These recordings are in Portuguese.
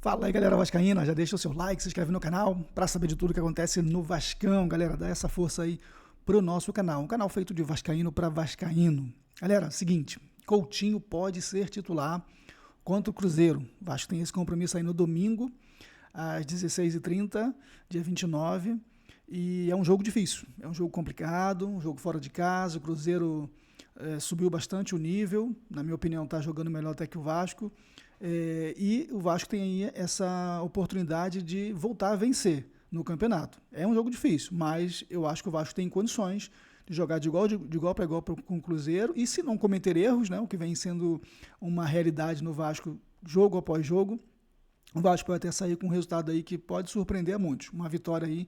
Fala aí, galera vascaína, já deixa o seu like, se inscreve no canal para saber de tudo que acontece no Vascão, galera, dá essa força aí pro nosso canal, um canal feito de vascaíno para vascaíno. Galera, seguinte, Coutinho pode ser titular contra o Cruzeiro. O Vasco tem esse compromisso aí no domingo, às 16h30, dia 29, e é um jogo difícil, é um jogo complicado, um jogo fora de casa. O Cruzeiro subiu bastante o nível, na minha opinião está jogando melhor até que o Vasco, e o Vasco tem aí essa oportunidade de voltar a vencer no campeonato. É um jogo difícil, mas eu acho que o Vasco tem condições de jogar de igual para igual com o Cruzeiro, e se não cometer erros, né, o que vem sendo uma realidade no Vasco jogo após jogo, o Vasco pode até sair com um resultado aí que pode surpreender a muitos. Uma vitória aí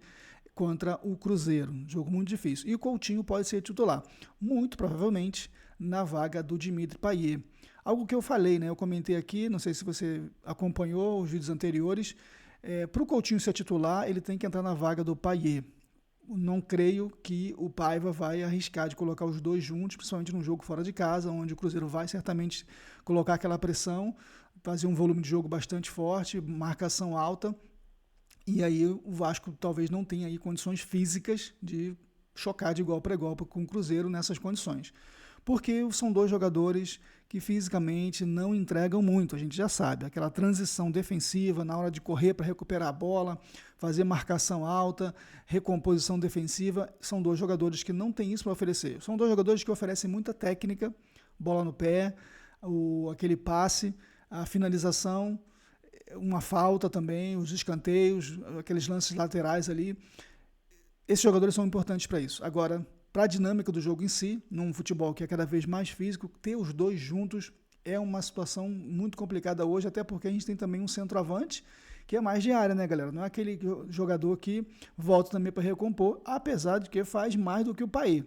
contra o Cruzeiro. Jogo muito difícil. E o Coutinho pode ser titular, muito provavelmente na vaga do Dimitri Payet. Algo que eu falei, né? Eu comentei aqui, não sei se você acompanhou os vídeos anteriores. Para o Coutinho ser titular, ele tem que entrar na vaga do Payet. Não creio que o Paiva vai arriscar de colocar os dois juntos, principalmente num jogo fora de casa, onde o Cruzeiro vai certamente colocar aquela pressão, fazer um volume de jogo bastante forte, marcação alta, e aí o Vasco talvez não tenha aí condições físicas de chocar de igual para igual com o Cruzeiro nessas condições. Porque são dois jogadores que fisicamente não entregam muito, a gente já sabe. Aquela transição defensiva na hora de correr para recuperar a bola, fazer marcação alta, recomposição defensiva, são dois jogadores que não têm isso para oferecer. São dois jogadores que oferecem muita técnica, bola no pé, aquele passe, a finalização, uma falta também, os escanteios, aqueles lances laterais ali. Esses jogadores são importantes para isso. Agora, para a dinâmica do jogo em si, num futebol que é cada vez mais físico, ter os dois juntos é uma situação muito complicada hoje, até porque a gente tem também um centroavante que é mais de área, né, galera? Não é aquele jogador que volta também para recompor, apesar de que faz mais do que o Payet.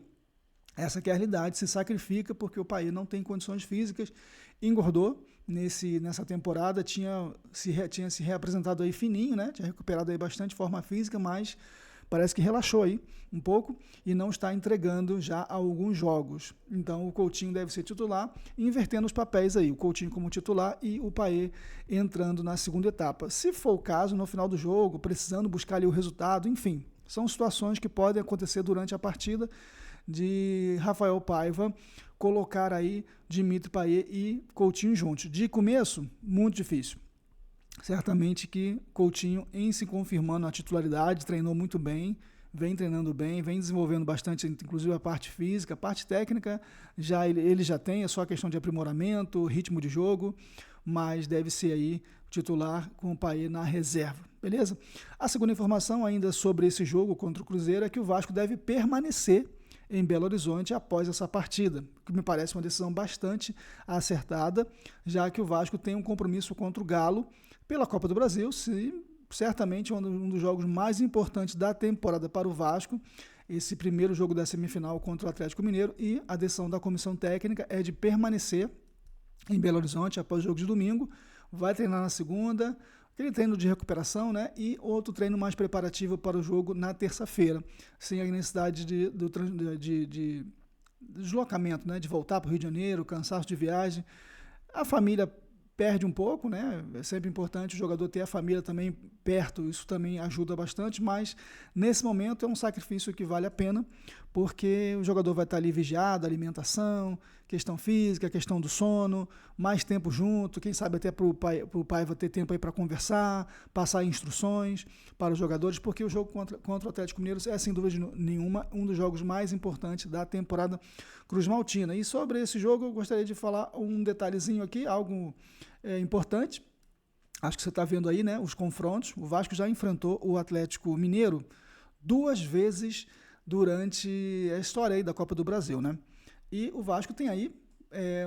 Essa que é a realidade, se sacrifica porque o Payet não tem condições físicas, engordou nessa temporada, tinha se reapresentado aí fininho, né? Tinha recuperado aí bastante forma física, mas parece que relaxou aí um pouco e não está entregando já alguns jogos. Então o Coutinho deve ser titular, invertendo os papéis aí, o Coutinho como titular e o Payet entrando na segunda etapa. Se for o caso, no final do jogo, precisando buscar ali o resultado, enfim, são situações que podem acontecer durante a partida, de Rafael Paiva colocar aí Dimitri Payet e Coutinho juntos. De começo, muito difícil. Certamente que Coutinho, em se confirmando a titularidade, treinou muito bem, vem treinando bem, vem desenvolvendo bastante, inclusive a parte física, a parte técnica, ele já tem, é só questão de aprimoramento, ritmo de jogo, mas deve ser aí titular com o Payet na reserva, beleza? A segunda informação ainda sobre esse jogo contra o Cruzeiro é que o Vasco deve permanecer em Belo Horizonte após essa partida, que me parece uma decisão bastante acertada, já que o Vasco tem um compromisso contra o Galo pela Copa do Brasil, certamente um dos jogos mais importantes da temporada para o Vasco, esse primeiro jogo da semifinal contra o Atlético Mineiro, e a decisão da comissão técnica é de permanecer em Belo Horizonte após o jogo de domingo, vai treinar na segunda, aquele treino de recuperação, né? E outro treino mais preparativo para o jogo na terça-feira, sem a necessidade de deslocamento, né? De voltar para o Rio de Janeiro, cansaço de viagem. A família perde um pouco, né? É sempre importante o jogador ter a família também perto, isso também ajuda bastante, mas nesse momento é um sacrifício que vale a pena, porque o jogador vai estar ali vigiado, alimentação, questão física, questão do sono, mais tempo junto, quem sabe até para o pai vai ter tempo aí para conversar, passar instruções para os jogadores, porque o jogo contra o Atlético Mineiro é, sem dúvida nenhuma, um dos jogos mais importantes da temporada cruzmaltina. E sobre esse jogo eu gostaria de falar um detalhezinho aqui, algo importante. Acho que você está vendo aí, né, os confrontos. O Vasco já enfrentou o Atlético Mineiro 2 vezes durante a história aí da Copa do Brasil, né? E o Vasco tem aí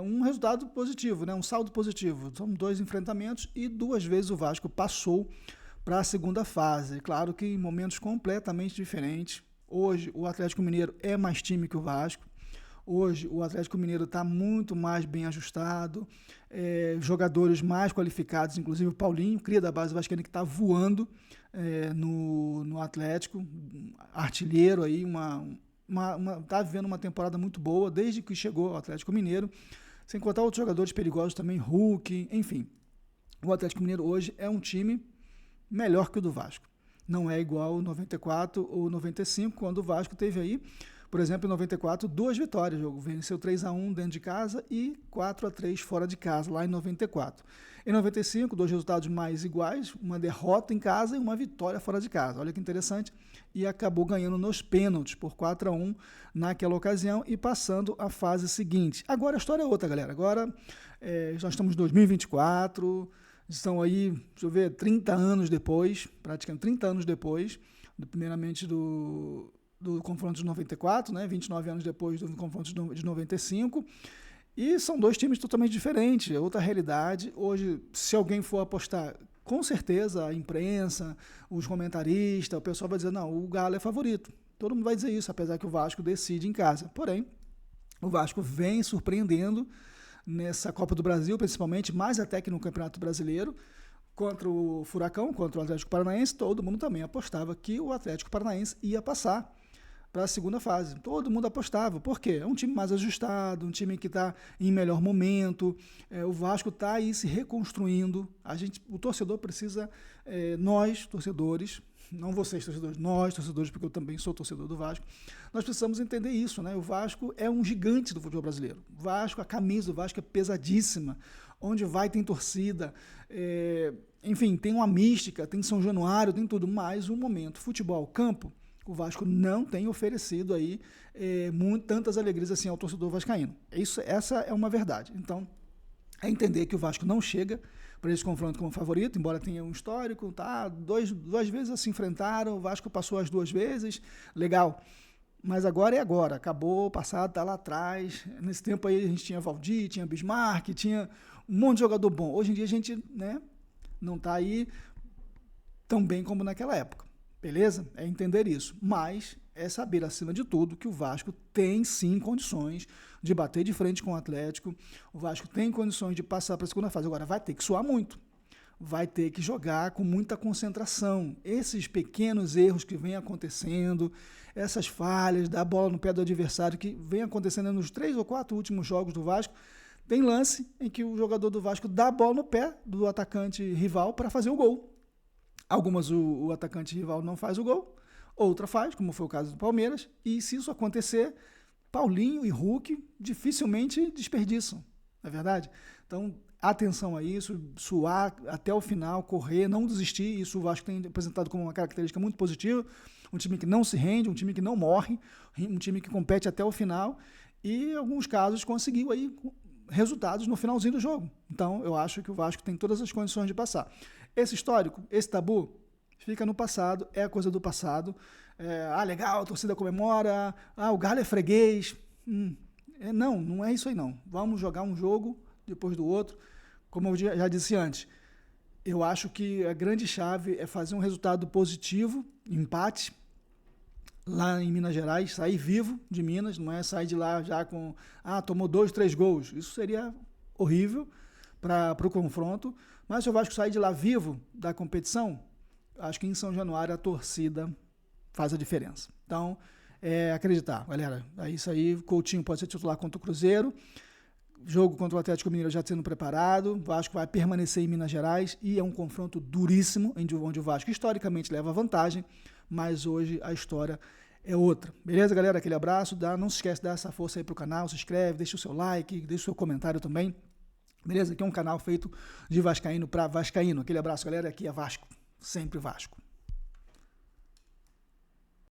um resultado positivo, né, um saldo positivo. São 2 enfrentamentos e 2 vezes o Vasco passou para a segunda fase. Claro que em momentos completamente diferentes. Hoje o Atlético Mineiro é mais time que o Vasco. Hoje o Atlético Mineiro está muito mais bem ajustado, jogadores mais qualificados, inclusive o Paulinho, cria da base vascaína, que está voando no Atlético, artilheiro aí, está vivendo uma temporada muito boa desde que chegou ao Atlético Mineiro, sem contar outros jogadores perigosos também, Hulk, enfim. o Atlético Mineiro hoje é um time melhor que o do Vasco. Não é igual 94 ou 95, quando o Vasco teve aí, por exemplo, em 94, 2 vitórias. O jogo venceu 3-1 dentro de casa e 4-3 fora de casa, lá em 94. Em 95, 2 resultados mais iguais, uma derrota em casa e uma vitória fora de casa. Olha que interessante. E acabou ganhando nos pênaltis por 4-1 naquela ocasião e passando a fase seguinte. Agora a história é outra, galera. Agora nós estamos em 2024, estão aí, deixa eu ver, 30 anos depois, praticamente 30 anos depois, primeiramente do confronto de 94, né, 29 anos depois do confronto de 95, e são 2 times totalmente diferentes, é outra realidade. Hoje, se alguém for apostar, com certeza a imprensa, os comentaristas, o pessoal vai dizer, não, o Galo é favorito. Todo mundo vai dizer isso, apesar que o Vasco decide em casa. Porém, o Vasco vem surpreendendo nessa Copa do Brasil, principalmente, mais até que no Campeonato Brasileiro, contra o Furacão, contra o Atlético Paranaense. Todo mundo também apostava que o Atlético Paranaense ia passar para a segunda fase. Todo mundo apostava. Por quê? É um time mais ajustado, um time que está em melhor momento. O Vasco está aí se reconstruindo. O torcedor precisa, nós, torcedores, não vocês, torcedores, nós, torcedores, porque eu também sou torcedor do Vasco, nós precisamos entender isso, né? O Vasco é um gigante do futebol brasileiro. O Vasco, a camisa do Vasco é pesadíssima. Onde vai tem torcida, enfim, tem uma mística, tem São Januário, tem tudo, mas o momento, futebol, campo, o Vasco não tem oferecido aí tantas alegrias assim ao torcedor vascaíno. Essa é uma verdade. Então, é entender que o Vasco não chega para esse confronto como favorito, embora tenha um histórico, tá? Duas vezes se enfrentaram, o Vasco passou as 2 vezes, legal. Mas agora é agora, acabou, o passado está lá atrás. Nesse tempo aí a gente tinha Valdir, tinha Bismarck, tinha um monte de jogador bom. Hoje em dia a gente, né, não está aí tão bem como naquela época. Beleza? É entender isso. Mas é saber, acima de tudo, que o Vasco tem sim condições de bater de frente com o Atlético. O Vasco tem condições de passar para a segunda fase. Agora vai ter que suar muito. Vai ter que jogar com muita concentração. Esses pequenos erros que vêm acontecendo, essas falhas, dar bola no pé do adversário que vem acontecendo nos 3 ou 4 últimos jogos do Vasco, tem lance em que o jogador do Vasco dá a bola no pé do atacante rival para fazer o gol. Algumas o atacante rival não faz o gol, outra faz, como foi o caso do Palmeiras, e se isso acontecer, Paulinho e Hulk dificilmente desperdiçam, não é verdade? Então, atenção a isso, suar até o final, correr, não desistir. Isso o Vasco tem apresentado como uma característica muito positiva. Um time que não se rende, um time que não morre, um time que compete até o final e, em alguns casos, conseguiu aí resultados no finalzinho do jogo. Então, eu acho que o Vasco tem todas as condições de passar. Esse histórico, esse tabu, fica no passado, é a coisa do passado. Legal, a torcida comemora, o Galo é freguês. Não é isso aí não. Vamos jogar um jogo depois do outro. Como eu já disse antes, eu acho que a grande chave é fazer um resultado positivo, empate, lá em Minas Gerais, sair vivo de Minas, não é sair de lá já com, tomou 2, 3 gols. Isso seria horrível para o confronto, mas se o Vasco sair de lá vivo da competição, acho que em São Januário a torcida faz a diferença. Então, acreditar, galera, é isso aí. Coutinho pode ser titular contra o Cruzeiro, jogo contra o Atlético Mineiro já sendo preparado, o Vasco vai permanecer em Minas Gerais e é um confronto duríssimo, onde o Vasco historicamente leva vantagem, mas hoje a história é outra. Beleza, galera? Aquele abraço, não se esquece de dar essa força aí pro canal, se inscreve, deixa o seu like, deixa o seu comentário também. Beleza? Aqui é um canal feito de vascaíno para vascaíno. Aquele abraço, galera. Aqui é Vasco, sempre Vasco.